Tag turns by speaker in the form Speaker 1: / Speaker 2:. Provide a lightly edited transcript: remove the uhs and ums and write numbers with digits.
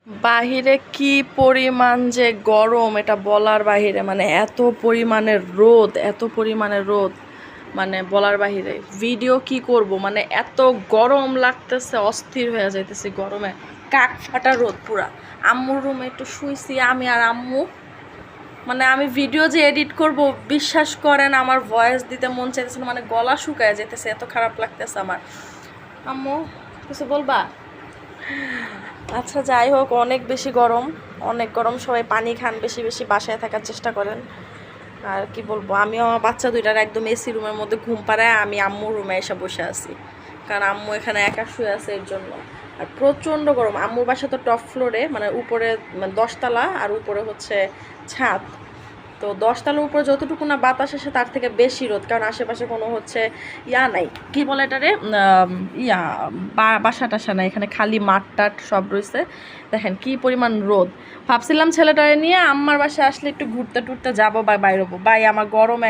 Speaker 1: বাহিরে কি পরিমাণ যে গরম এটা বলার বাহিরে, মানে এত পরিমাণের রোদ মানে বলার বাহিরে। ভিডিও কি করব, মানে এত গরম লাগতেছে, অস্থির হয়ে যাইতেছে গরমে, কাক ফাটা রোদ পুরা। আম্মুর রুমে একটু শুইছি আমি আর আম্মু, মানে আমি ভিডিও যে এডিট করব বিশ্বাস করেন আমার ভয়েস দিতে মন চাইতেছে না, মানে গলা শুকায় যেতেছে, এত খারাপ লাগতেছে আমার। আম্মু কিছু বলবা? আচ্ছা যাই হোক, অনেক গরম, সবাই পানি খান, বেশি বেশি বাসায় থাকার চেষ্টা করেন। আর কি বলবো, আমিও আমার বাচ্চা দুইটার একদম এসি রুমের মধ্যে ঘুম পাড়ায় আমি আম্মুর রুমে এসে বসে আছি, কারণ আম্মু এখানে একা শুয়ে আছে এর জন্য। আর প্রচণ্ড গরম। আম্মুর বাসা তো টপ ফ্লোরে, মানে উপরে, মানে 10তলা, আর উপরে হচ্ছে ছাদ। তো 10তলার উপরে যতটুকু না বাতাস আসে তার থেকে বেশি রোদ, কারণ আশেপাশে কোনো হচ্ছে নাই, কি বলে এটারে, বাসা টাসা নাই, এখানে খালি মাঠ টাট সব রয়েছে। দেখেন কি পরিমাণ রোদ। ভাবছিলাম ছেলেটারে নিয়ে আম্মার বাসায় আসলে একটু ঘুরতে টুরতে যাবো বা বাইরে হবো, আমার গরম